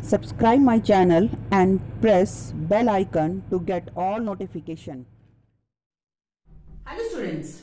Subscribe my channel and press bell icon to get all notification. Hello students,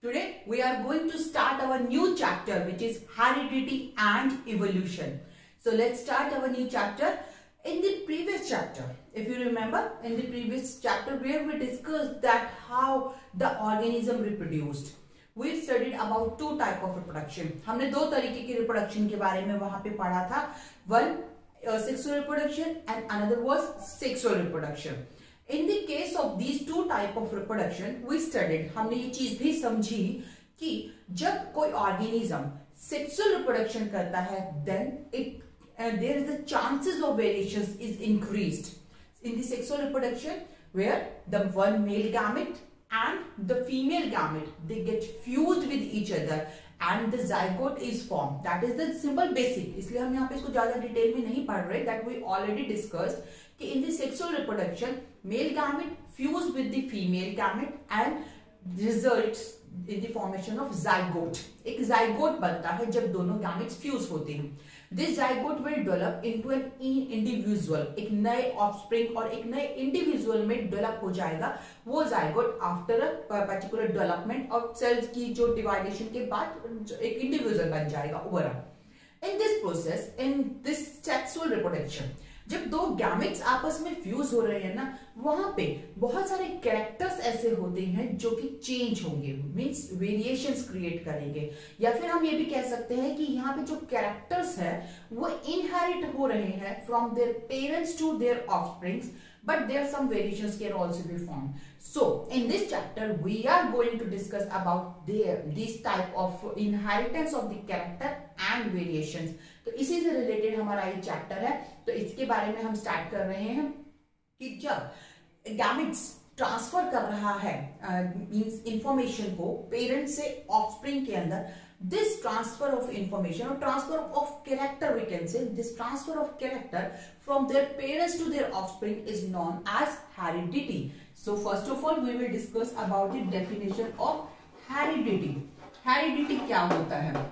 today we are going to start our new chapter which is heredity and evolution. So let's start our new chapter. In the previous chapter, if you remember, in the previous chapter where we discussed that how the organism reproduced, we studied about two type of reproduction. हमने दो तरीके की reproduction के बारे में वहां पे पढ़ा था. One sexual reproduction and another was sexual reproduction. In the case of these two type of reproduction, we studied, हमने ये चीज भी समझी कि जब कोई organism sexual reproduction करता है, then there is the chances of variations is increased. In the sexual reproduction, where the one male gamete and the female gamete, they get fused with each other and the zygote is formed. That is the simple basic. इसलिए हम यहाँ पे इसको ज्यादा detail में नहीं पढ़ रहे. That we already discussed कि in the sexual reproduction, male gamete fused with the female gamete and results in the formation of zygote. एक zygote बनता है जब दोनों gametes fuse होते हैं. This zygote will develop into an individual. एक नए offspring और एक नए individual में develop हो जाएगा वो zygote after a particular development of cells की जो dividation के बाद एक individual बन जाएगा overall. In this process, in this sexual reproduction, जब दो गैमेट्स आपस में फ्यूज हो रहे हैं ना, वहां पे बहुत सारे कैरेक्टर्स ऐसे होते हैं जो कि चेंज होंगे, मींस वेरिएशंस क्रिएट करेंगे. या फिर हम ये भी कह सकते हैं कि यहाँ पे जो कैरेक्टर्स है वो इनहेरिट हो रहे हैं from their parents to their offsprings, but there are some variations can also be formed. So in this chapter we are going to discuss about this type of inheritance of the character and variations. तो इसी से related हमारा ये chapter है. तो इसके बारे में हम स्टार्ट कर रहे हैं कि जब गैमेट्स ट्रांसफर कर रहा है मींस इंफॉर्मेशन को पेरेंट से ऑफस्प्रिंग के अंदर, this transfer of information or transfer of character, we can say this transfer of character from their parents to their offspring is known as heredity. So first of all we will discuss about the definition of heredity. Heredity क्या होता है?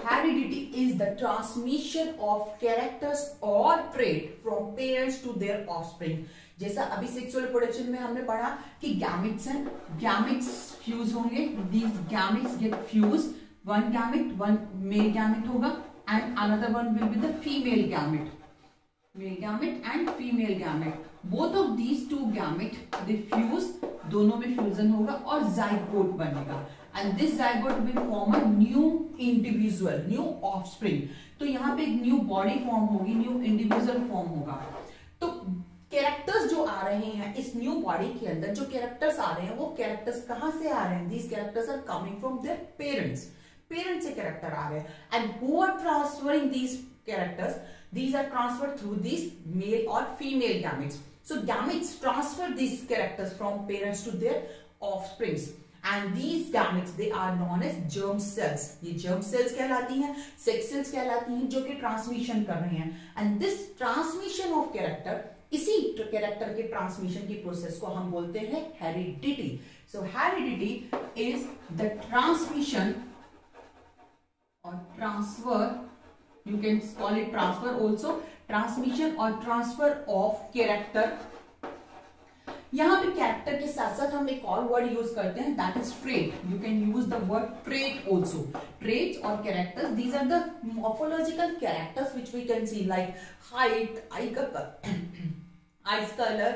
Heredity is the transmission of characters or trait from parents to their offspring. जैसा अभी sexual reproduction में हमने पढ़ा कि gametes हैं, गैमेट्स फ्यूज होंगे, these gametes get fused, one gamete, one male gamete होगा and another one will be the female gamete, male gamete and female gamete. Both of these two gamete they fuse, दोनों में fusion होगा और zygote बनेगा and this zygote will form a new individual, new offspring. तो यहाँ पे एक new body form होगी, न्यू इंडिविजुअल फॉर्म होगा. तो कैरेक्टर्स जो आ रहे हैं इस न्यू बॉडी के अंदर, जो कैरेक्टर्स आ रहे हैं वो कैरेक्टर्स कहां से आ रहे हैं? These characters are coming from their parents. Parents से कैरेक्टर आ रहे हैं and who are transferring these characters? These are transferred through these male और female gametes. So gametes transfer these characters from parents to their offsprings and these gametes they are known as germ cells. ये germ cells कहलाती हैं, sex cells कहलाती हैं जो कि transmission कर रहे हैं. and this transmission of character, इसी कैरेक्टर के ट्रांसमिशन की प्रोसेस को हम बोलते हैं heredity. So heredity is the transmission और transfer, you can call it transfer also, transmission और ट्रांसफर ऑफ कैरेक्टर. यहाँ पे कैरेक्टर के साथ साथ हम एक और वर्ड यूज करते हैं, that is trait. You can use the word trait also. Traits और characters, these are the morphological characters which we can see like height, eye का eyes color,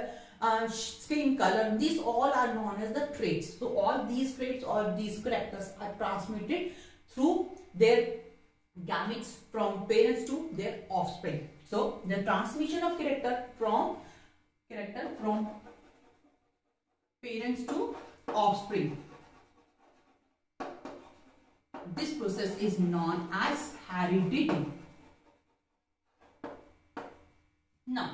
skin color, these all are known as the traits. So all these traits or these characters are transmitted through their gametes from parents to their offspring. So the transmission of character from parents to offspring, this process is known as heredity. Now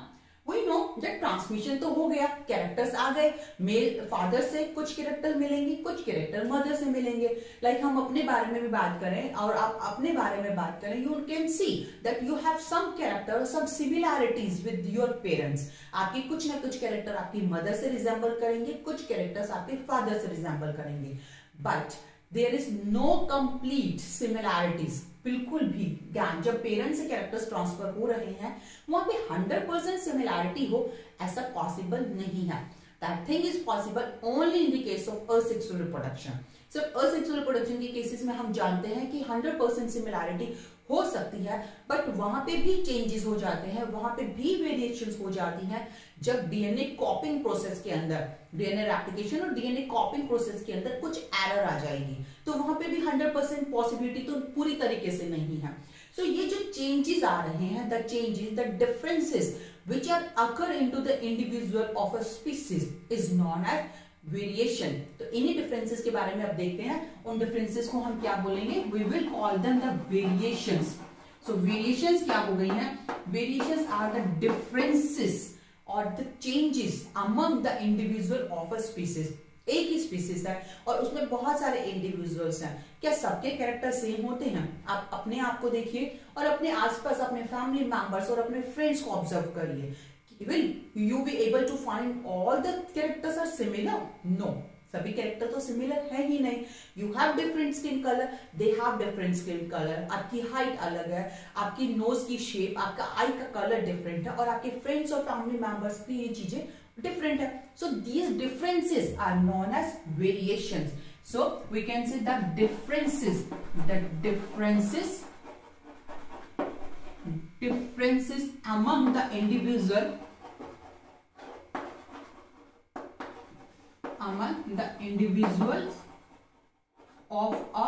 we know that transmission तो हो गया, characters आ गए, mail father से कुछ character मिलेंगे, कुछ character mother से मिलेंगे. लाइक हम अपने बारे में भी बात करें और आप अपने बारे में बात करें, you can see that you have some character, some similarities with your parents. आपके कुछ ना कुछ कैरेक्टर आपकी मदर से रिजेंबल करेंगे, कुछ कैरेक्टर्स आपके फादर से रिजेंबल करेंगे. But there is no complete similarities, बिल्कुल भी ज्ञान जब पेरेंट्स से कैरेक्टर्स ट्रांसफर हो रहे हैं वहां पे 100% सिमिलैरिटी हो ऐसा पॉसिबल नहीं है। That thing is possible only in the case of asexual reproduction. सिर्फ असेक्सुअल रिप्रोडक्शन के केसेस में हम जानते हैं कि 100% सिमिलैरिटी हो सकती है, बट वहां पे भी चेंजेस हो जाते हैं, वहां पे भी वेरिएशंस हो जाती हैं जब डीएनए कॉपिंग प्रोसेस के अंदर, डीएनए रेप्लिकेशन और डीएनए कॉपिंग प्रोसेस के अंदर कुछ एरर आ जाएगी, तो वहां पे भी 100% पॉसिबिलिटी तो पूरी तरीके से नहीं है। सो ये जो चेंजेस आ रहे हैं, the changes, the differences which are occur into the individual of a species is known as variation. तो इन्हीं डिफरेंसेस के बारे में अब देखते हैं, उन डिफरेंसेस को हम क्या बोलेंगे, we will call them the variations. So variations क्या हो गई हैं, वेरिएशंस आर द डिफरेंसेस और the changes among the individual of a species. एक ही स्पीसीज है और उसमें बहुत सारे इंडिविजुअल्स हैं, क्या सबके कैरेक्टर सेम होते हैं? आप अपने आप को देखिए और अपने आसपास अपने फैमिली मेंबर्स और अपने फ्रेंड्स को ऑब्जर्व करिए। Will you be able to find all the characters are similar? No, सभी कैरेक्टर तो सिमिलर है ही नहीं। You have different skin color, they have different skin color, आपकी हाइट अलग है, आपकी नोज की शेप, आपका आई का कलर डिफरेंट है और आपके फ्रेंड्स और फैमिली मेंबर्स की ये चीजें डिफरेंट है। So these differences are known as variations. So we can say the differences among the individuals of a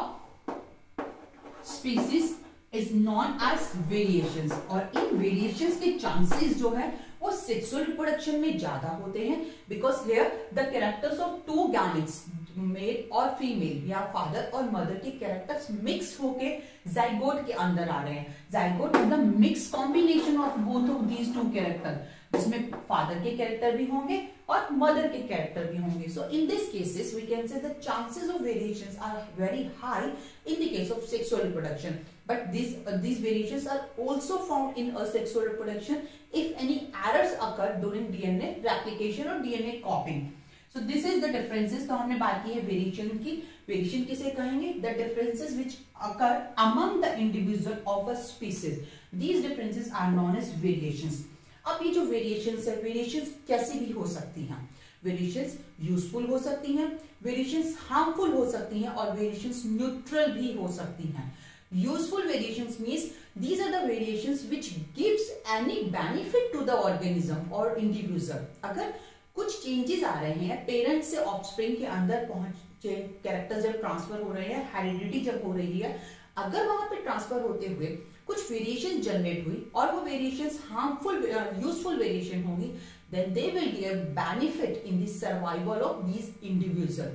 species is known as variations। और इन variations के chances जो है वो सेक्सुअल रिप्रोडक्शन में ज्यादा होते हैं, because here the characters of two gametes, male और फीमेल या फादर और मदर के कैरेक्टर्स मिक्स होके जाइगोट के अंदर आ रहे हैं। Zygote is the mix combination of both of these two character, जिसमें फादर के कैरेक्टर भी होंगे और मदर के कैरेक्टर भी होंगे। So in this cases we can say the chances of variations are very high in the case of sexual reproduction, but these variations are also found in asexual reproduction if any errors occur during DNA replication or DNA copying. So this is the differences। तो हमने बात की है variation की। Variation किसे कहेंगे, the differences which occur among the individual of a species, these differences are known as variations। अब ये जो वेरिएशंस है, वेरिएशंस कैसी भी हो सकती हैं, वेरिएशंस यूजफुल हो सकती हैं, वेरिएशंस हार्मफुल हो सकती हैं और वेरिएशंस न्यूट्रल भी हो सकती हैं। Useful variations means these are the variations which gives any benefit to the organism or individual। अगर कुछ चेंजेस आ रहे हैं, पेरेंट से ऑफस्प्रिंग के अंदर पहुंचे, कैरेक्टर जब ट्रांसफर हो रहे हैं, हेरिडिटी जब हो रही है, अगर वहां पे ट्रांसफर होते हुए कुछ वेरिएशन जनरेट हुई और वो वेरिएशंस हार्मफुल यूजफुल वेरिएशन होंगी, then they will give benefit in the survival of these individual।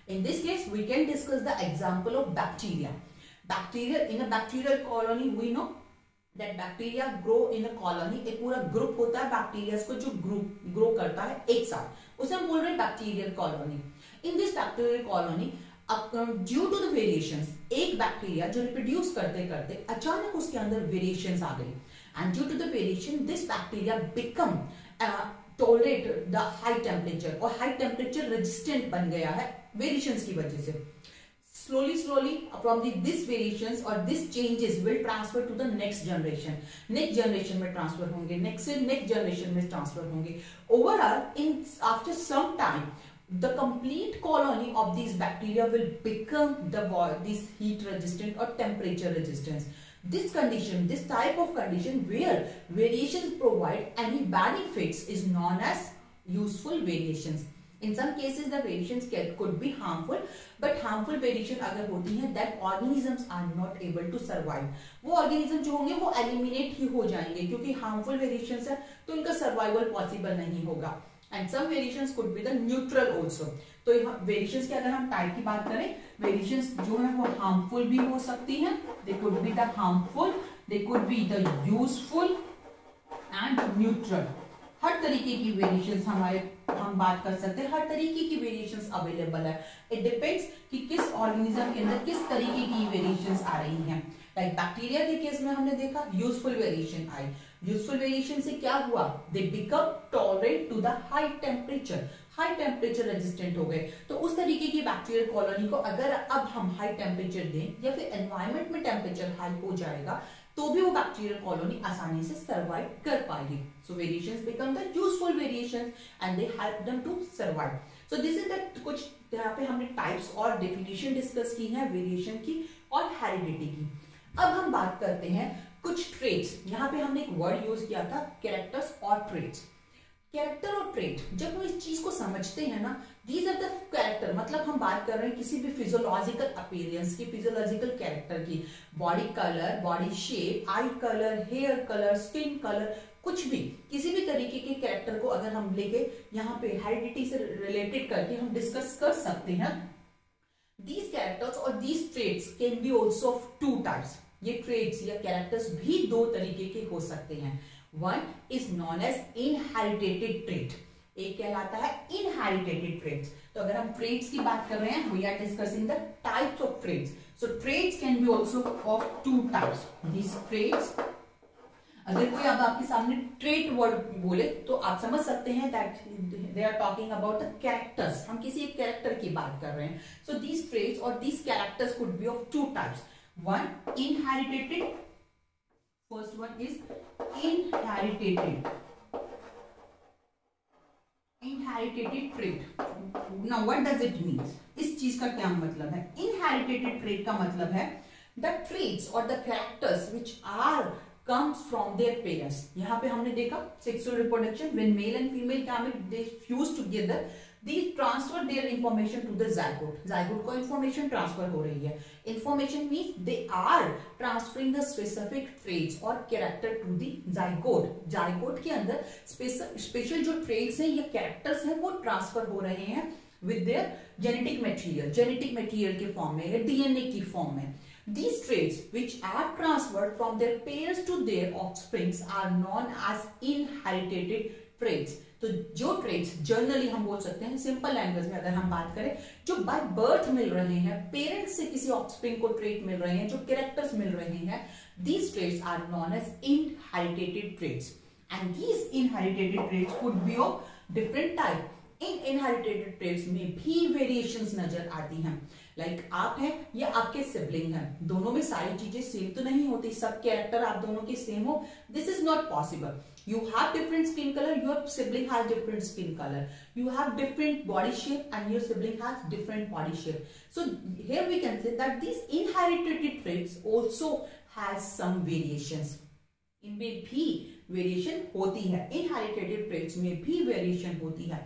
In this case we can discuss the example of bacteria। Bacteria, in a bacterial colony we know that bacteria grow in a colony। एक पूरा group होता है bacteria को जो grow करता है एक साथ, उसे हम बोल रहे हैं bacterial colony. In this bacterial colony due to the variations, एक बैक्टीरिया जो रिप्रोड्यूस करते करते अचानक उसके अंदर वेरिएशंस आ गई, and due to the variation this bacteria become tolerate the high temperature, और हाई टेम्परेचर रेजिस्टेंट बन गया है वेरिएशंस की वजह से। Slowly from this variations or this changes will transfer to the next generation। next generation में transfer होंगे, next generation में transfer होंगे। Overall, after some time, the complete colony of these bacteria will become this heat resistant or temperature resistance। This condition, this type of condition where variations provide any benefits is known as useful variations। In some cases the variations could be harmful, but harmful variation अगर होती है that organisms are not able to survive। वो organism जो होंगे वो eliminate ही हो जाएंगे, क्योंकि harmful variations है तो इनका survival possible नहीं होगा। And some variations could be the neutral also। तो यहाँ variations के अगर हम type की बात करें, variations जो है वो harmful भी हो सकती हैं, they could be the harmful, they could be the useful and neutral। हर तरीके की वेरिएशंस हम बात कर सकते हैं, हर तरीके की वेरिएशंस अवेलेबल है। इट डिपेंड्स कि किस ऑर्गेनिज्म के अंदर किस तरीके की वेरिएशंस आ रही हैं। लाइक बैक्टीरिया के केस में हमने देखा यूजफुल वेरिएशन आई। यूजफुल वेरिएशन से क्या हुआ, they become tolerate to the high temperature. High temperature resistant हो गए। तो उस तरीके की बैक्टीरियल कॉलोनी को अगर अब हम हाई टेम्परेचर दें या फिर एनवायरमेंट में टेम्परेचर हाई हो जाएगा तो भी वो बैक्टीरियल कॉलोनी आसानी से सर्वाइव कर पाएगी। So variations become the useful variations and they help them to survive. So this is the कुछ यहाँ पे हमने टाइप्स और डेफिनेशन डिस्कस की है वेरिएशन की और हेरिडिटी की। अब हम बात करते हैं कुछ ट्रेट्स। यहाँ पे हमने एक वर्ड यूज किया था कैरेक्टर्स और ट्रेट्स। कैरेक्टर और ट्रेट, जब हम इस चीज को समझते हैं ना, दीज आर द कैरेक्टर, मतलब हम बात कर रहे हैं किसी भी फिजियोलॉजिकल अपीयरेंस की, फिजियोलॉजिकल कैरेक्टर की, body colour, body shape, eye colour, hair colour, skin colour, कुछ भी किसी भी तरीके के कैरेक्टर को अगर हम लेके यहाँ पे हेरिडिटी से रिलेटेड करके हम डिस्कस कर सकते हैं। These characters or these traits can be also of two types. ये traits या characters भी दो तरीके के हो सकते हैं। One is known as inherited trait. एक कहलाता है inherited traits. तो अगर हम traits की बात कर रहे हैं, we are discussing the types of traits. So traits can be also of two types. These traits, अगर कोई अब आपके सामने ट्रेट वर्ड बोले तो आप समझ सकते हैं that they are talking about the characters, हम किसी एक कैरेक्टर की बात कर रहे हैं। सो दीज ट्रेट्स और these characters could be of two types. One inherited, first one is inherited trait. Now what does it mean? इस चीज का क्या मतलब है? इनहेरिटेड ट्रेट का मतलब है द ट्रेट्स और the characters which are comes from their parents. यहाँ पे हमने देखा sexual reproduction, when male and female gamete they fuse together, they transfer their information to the zygote. Zygote को information transfer हो रही है। Information means they are transferring the specific traits or character to the zygote. Zygote के अंदर special जो traits हैं या characters हैं वो transfer हो रहे हैं with their genetic material के form में या DNA की form में। These traits which are transferred from their parents to their offsprings are known as inherited traits. तो जो traits जनरली हम बोल सकते हैं सिंपल लैंग्वेज में अगर हम बात करें, जो बाय बर्थ मिल रहे हैं, पेरेंट्स से किसी ऑफस्प्रिंग को ट्रेट मिल रहे हैं, जो कैरेक्टर्स मिल रहे हैं, these traits are known as inherited traits. And these inherited traits could be of different type. In inherited traits में भी वेरिएशंस नजर आती हैं। लाइक आप हैं या आपके सिबलिंग हैं, दोनों में सारी चीजें सेम तो नहीं होती, सब कैरेक्टर आप दोनों के सेम हो, this is not possible. You have different skin color, your sibling has different skin color. You have different body shape and your sibling has different body shape. So here we can say that these inherited traits also has some variations. इनमें भी variation होती है, inherited traits में भी variation होती है।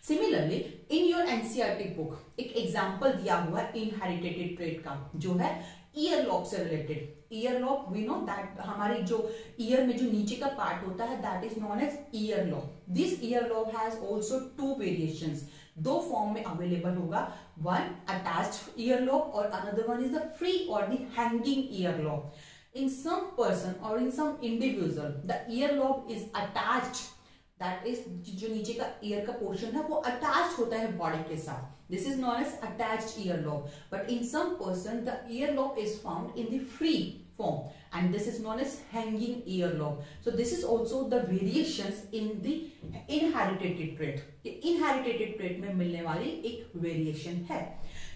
Similarly in your NCERT book एक example दिया हुआ है इनहेरिटेड ट्रेट का, जो है ईयर लॉब से related. Ear lobe we know that हमारे जो ईयर में जो नीचे का पार्ट होता है that is known as ear lobe. This ear lobe has also two variations, दो फॉर्म में अवेलेबल होगा, वन अटैच्ड ईयर लॉब और another one is the free और the hanging ear lobe. In some person or in some individual, the earlobe is attached. That is, जो नीचे का ear का portion है वो attached होता है body के साथ. This is known as attached earlobe. But in some person, the earlobe is found in the free form, and this is known as hanging earlobe. So this is also the variations in the inherited trait. Inherited trait में मिलने वाली एक variation है.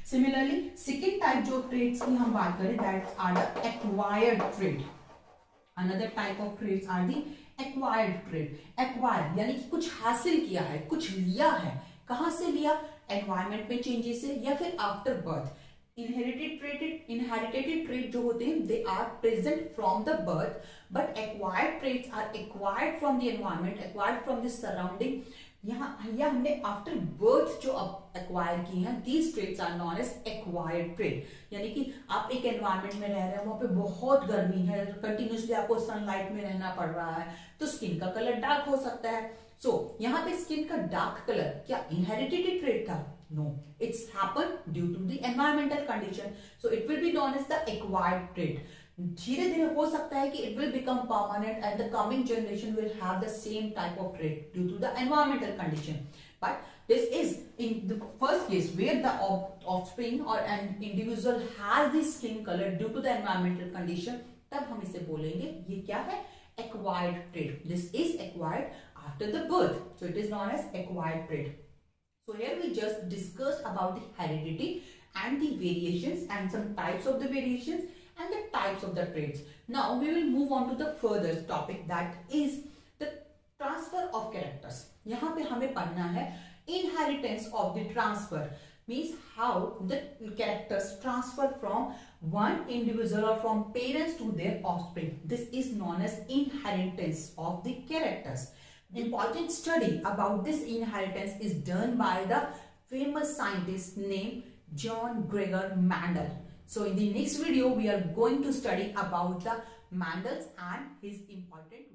Similarly, second type जो traits की हम बात करें, that are the acquired trait. Another type of traits are the acquired trait. Acquired यानी कि कुछ हासिल किया है, कुछ लिया है, कहाँ से लिया? Environment में changes से या फिर after birth. Inherited trait जो होते हैं, they are present from the birth, but acquired traits are acquired from the environment, acquired from the surrounding. यहाँ हमने आफ्टर बर्थ जो एक्वायर की हैं, these traits are known as acquired trait. यानी कि आप एक एनवायरनमेंट में रह रहे हैं, वहां पे बहुत गर्मी है, कंटिन्यूसली आपको सनलाइट में रहना पड़ रहा है, तो स्किन का कलर डार्क हो सकता है। सो यहाँ पे स्किन का डार्क कलर क्या इनहेरिटेड ट्रेट था? No, it's happen due to the environmental condition, so it will be known as the acquired trait. धीरे धीरे हो सकता है कि it will become permanent and the coming generation will have the same type of trait due to the environmental condition, but this is in the first case where the offspring or an individual has the skin color due to the environmental condition, तब हम इसे बोलेंगे ये क्या है? Acquired trait. This is acquired after the birth, so it is known as acquired trait. So here we just discussed about the heredity and the variations and some types of the variations and the types of the traits. Now we will move on to the further topic, that is the transfer of characters. यहाँ पे हमें पढ़ना है inheritance of the transfer, means how the characters transfer from one individual or from parents to their offspring. This is known as inheritance of the characters. Important study about this inheritance is done by the famous scientist named John Gregor Mendel. So in the next video we are going to study about the Mendel and his important